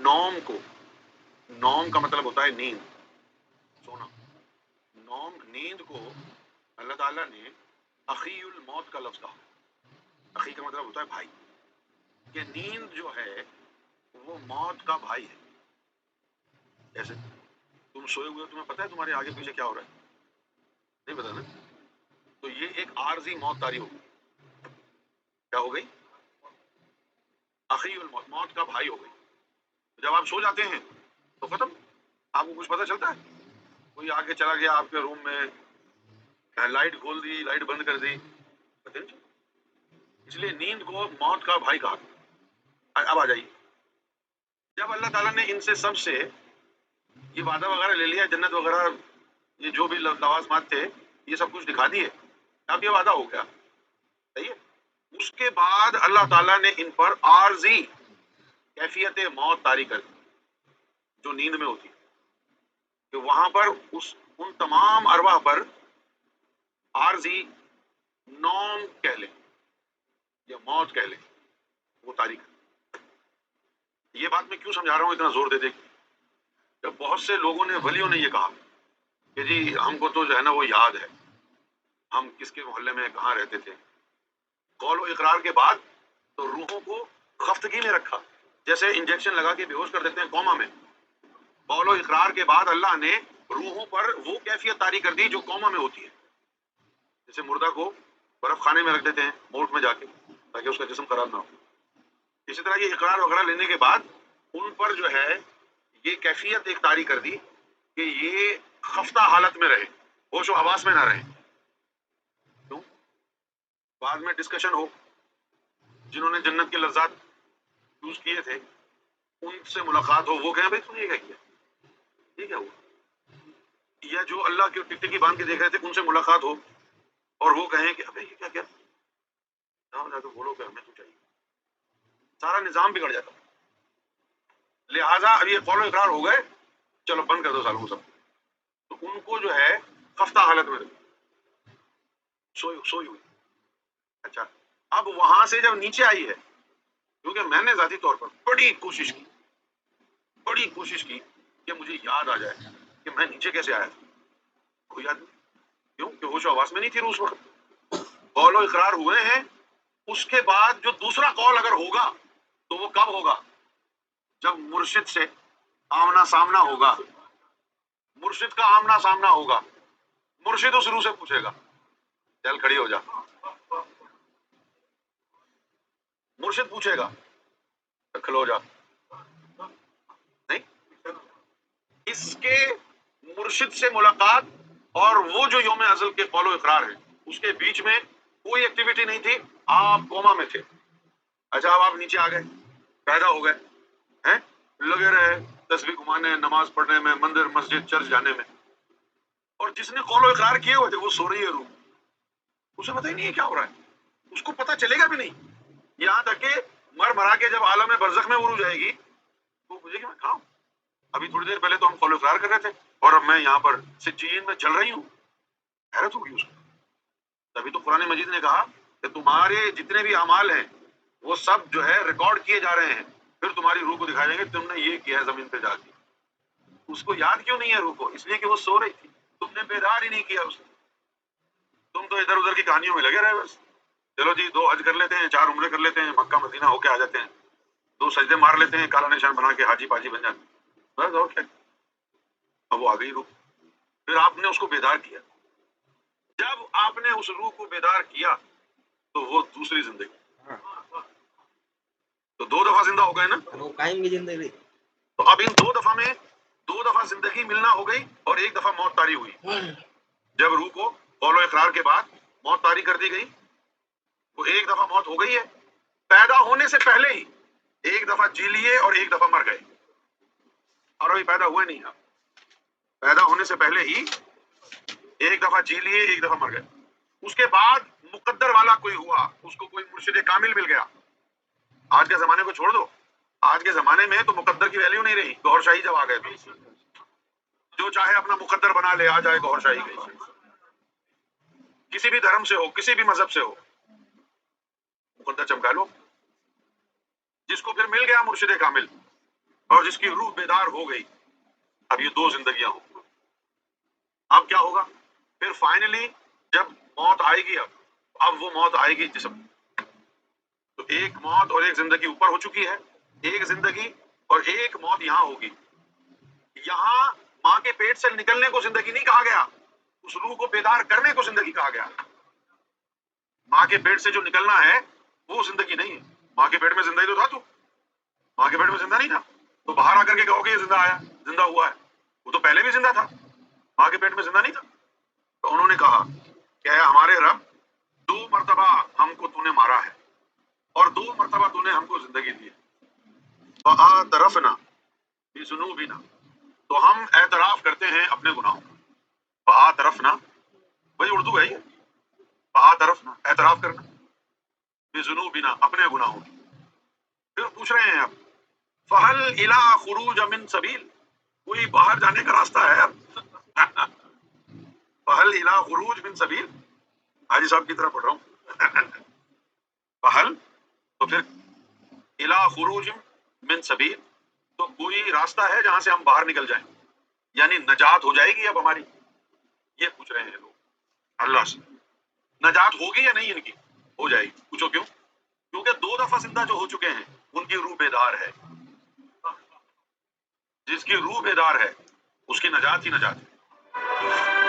نوم کو، نوم کا مطلب ہوتا ہے نیند، سونا، نوم نیند کو اللہ تعالیٰ نے اخی الموت کا لفظ کہا. اخی کا مطلب ہوتا ہے بھائی. کہ نیند جو ہے وہ موت کا بھائی ہے. ایسے تم سوئے ہوئے ہو، تمہیں پتہ ہے تمہارے آگے پیچھے کیا ہو رہا ہے؟ نہیں پتا نا. تو یہ ایک عارضی موت طاری ہو گئی. کیا ہو گئی؟ اخی الموت، موت کا بھائی ہو گئی. جب آپ سو جاتے ہیں تو ختم، آپ کو کچھ پتہ چلتا ہے؟ کوئی آگے چلا گیا آپ کے روم میں، لائٹ کھول دی، لائٹ بند کر دی، پتہ نہیں چلتا. اس لیے نیند کو موت کا بھائی کہا. اب آ جائیے، جب اللہ تعالیٰ نے ان سے سب سے یہ وعدہ وغیرہ لے لیا، جنت وغیرہ، یہ جو بھی لوازمات تھے یہ سب کچھ دکھا دیے، اب یہ وعدہ ہو گیا، صحیح ہے. اس کے بعد اللہ تعالیٰ نے ان پر عارضی کیفیت موت طاری کر دی جو نیند میں ہوتی ہے، کہ وہاں پر ان تمام ارواح پر عارضی نوم کہہ لیں یا موت کہہ لیں، وہ طاری کر. یہ بات میں کیوں سمجھا رہا ہوں اتنا زور دے دے؟ کہ بہت سے لوگوں نے، ولیوں نے یہ کہا کہ جی ہم کو تو جو ہے نا وہ یاد ہے ہم کس کے محلے میں کہاں رہتے تھے. قول و اقرار کے بعد تو روحوں کو خفتگی میں رکھا، جیسے انجیکشن لگا کے بے ہوش کر دیتے ہیں کوما میں. قول و اقرار کے بعد اللہ نے روحوں پر وہ کیفیت طاری کر دی جو کوما میں ہوتی ہے. جیسے مردہ کو برف خانے میں رکھ دیتے ہیں مورٹ میں جا کے تاکہ اس کا جسم خراب نہ ہو. اسی طرح یہ اقرار وغیرہ لینے کے بعد ان پر جو ہے یہ کیفیت ایک طاری کر دی کہ یہ خفتہ حالت میں رہے، ہوش و حواس میں نہ رہے. کیوں؟ بعد میں ڈسکشن ہو، جنہوں نے جنت کے لذات یوز کیے تھے ان سے ملاقات ہو، وہ کہیں بھائی تم نے یہ کیا کیا، یہ کیا ہوا؟ یا جو اللہ کی ٹکٹکی باندھ کے دیکھ رہے تھے ان سے ملاقات ہو اور وہ کہیں کہ ابے یہ کیا کیا، جاؤ جا کے بولو کہ ہمیں تو چاہیے. سارا نظام بگڑ جاتا. لہٰذا اب یہ قول و اقرار ہو گئے، چلو بند کر دو سالوں سب. تو ان کو جو ہے خفتہ حالت میں سوئی ہوئی. اچھا، اب وہاں سے جب نیچے آئی ہے، کیونکہ میں نے ذاتی طور پر بڑی کوشش کی کہ مجھے یاد آ جائے کہ میں نیچے کیسے آیا تھا. کوئی یاد نہیں. کیوں؟ کہ ہوش و حواس میں نہیں تھی اس وقت. قول و اقرار ہوئے ہیں، اس کے بعد جو دوسرا قول اگر ہوگا تو وہ کب ہوگا؟ جب مرشد سے آمنا سامنا ہوگا. مرشد کا آمنا سامنا ہوگا، مرشد اس روح سے پوچھے گا چل کھڑی ہو جا. مرشد پوچھے گا کھلو جا. نہیں، اس کے مرشد سے ملاقات اور وہ جو یوم ازل کے قول و اقرار ہے اس کے بیچ میں کوئی ایکٹیویٹی نہیں تھی. آپ کوما میں تھے. اچھا، اب آپ نیچے آ گئے، پیدا ہو گئے ہیں، لگے رہے تسبیح گھمانے، نماز پڑھنے میں، مندر مسجد چرچ جانے میں. اور جس نے قول و اقرار کیے ہوئے تھے وہ سو رہی ہے روح، اسے پتہ ہی نہیں ہے کیا ہو رہا ہے، اس کو پتہ چلے گا بھی نہیں. یہاں تک کہ مرا کے جب عالم برزخ میں عروج جائے گی وہ مجھے کہ میں کہاں ہوں. ابھی تھوڑی دیر پہلے تو ہم قول و اقرار کر رہے تھے اور اب میں یہاں پر سجین میں چل رہی ہوں. حیرت ہوگی اس کو. تبھی تو قرآن مجید نے کہا کہ تمہارے جتنے بھی اعمال ہیں وہ سب جو ہے ریکارڈ کیے جا رہے ہیں، پھر تمہاری روح کو دکھائے جائیں گے تم نے یہ کیا ہے زمین پہ جا کے. اس کو یاد کیوں نہیں ہے روح کو؟ اس لیے کہ وہ سو رہی تھی، تم نے بیدار ہی نہیں کیا اس کو. تم تو ادھر ادھر کی کہانیوں میں لگے رہے بس. چلو جی 2 حج کر لیتے ہیں، 4 عمرے کر لیتے ہیں، مکہ مدینہ ہو کے آ جاتے ہیں، 2 سجدے مار لیتے ہیں، کالا نشان بنا کے حاجی پاجی بن جاتے ہیں بس. اور کیا؟ اب وہ آ گئی روح، پھر آپ نے اس کو بیدار کیا. جب آپ نے اس روح کو بیدار کیا تو وہ دوسری زندگی، تو 2 دفعہ زندہ ہو گئے نا، وہ قائم کی زندگی. تو اب ان 2 دفعہ میں 2 دفعہ زندگی ملنا ہو گئی اور 1 دفعہ موت طاری ہوئی. جب روح کو قول و اقرار کے بعد موت طاری کر دی گئی وہ 1 دفعہ موت ہو گئی ہے. پیدا ہونے سے پہلے ہی 1 دفعہ جی لیے اور 1 دفعہ مر گئے، اور ابھی پیدا ہوئے نہیں. آپ پیدا ہونے سے پہلے ہی 1 دفعہ جی لیے، 1 دفعہ مر گئے. اس کے بعد مقدر والا کوئی ہوا، اس کو کوئی مرشد کامل مل گیا. آج کے زمانے کو چھوڑ دو، آج کے زمانے میں تو مقدر کی ویلیو نہیں رہی. گوھر شاہی جب آ گئے تو جو چاہے اپنا مقدر بنا لے، آ جائے گوھر شاہی گئی. کسی بھی دھرم سے ہو، کسی بھی مذہب سے ہو، مقدر چمکا لو. جس کو پھر مل گیا مرشد کامل اور جس کی روح بیدار ہو گئی. اب یہ دو زندگیاں ہوں. اب کیا ہوگا پھر فائنلی جب موت آئے گی؟ اب وہ موت آئے گی جسم. تو ایک موت اور ایک زندگی اوپر ہو چکی ہے. ایک زندگی اور ایک موت یہاں ہوگی. یہاں ماں کے پیٹ سے نکلنے کو زندگی نہیں کہا گیا، اس روح کو بیدار کرنے کو زندگی کہا گیا. ماں کے پیٹ سے جو نکلنا ہے وہ زندگی نہیں ہے. ماں کے پیٹ میں زندگی تو تھا، تو ماں کے پیٹ میں زندہ نہیں تھا تو باہر آ کر کے کہو گے یہ زندہ آیا، زندہ ہوا ہے. وہ تو پہلے بھی زندہ تھا، ماں کے پیٹ میں زندہ نہیں تھا. تو انہوں نے کہا کہ اے ہمارے رب، 2 مرتبہ ہم کو تو نے مارا ہے اور 2 مرتبہ تو نے ہم کو زندگی دی ہے. فَآتَرَفْنَا بِذُنُوبِنَا، تو ہم اعتراف کرتے ہیں اپنے گناہوں کا. فَآتَرَفْنَا، وہی اردو ہے یہ. فَآتَرَفْنَا اعتراف کرنا، بِذُنُوبِنَا اپنے گناہوں کی. پھر پوچھ رہے ہیں اب فَهَلْ إِلَىٰ خُرُوجَ مِن سَبِيلٍ، کوئی باہر جانے کا راستہ ہے اب؟ فَهَلْ إِلَىٰ خُرُوجٍ مِن سَبِيلٍ، حاجی صاحب کی طرح پڑھ رہا ہوں. فَهَلْ، تو پھر إِلَىٰ خُرُوجٍ مِن سَبِيلٍ، تو کوئی راستہ ہے جہاں سے ہم باہر نکل جائیں، یعنی نجات ہو جائے گی اب ہماری. یہ پوچھ رہے ہیں لوگ اللہ سے. نجات ہوگی یا نہیں؟ ان کی ہو جائے گی. پوچھو کیوں؟ کیونکہ 2 دفعہ زندہ جو ہو چکے ہیں ان کی روح بیدار ہے. جس کی روح بیدار ہے اس کی نجات ہی نجات ہے.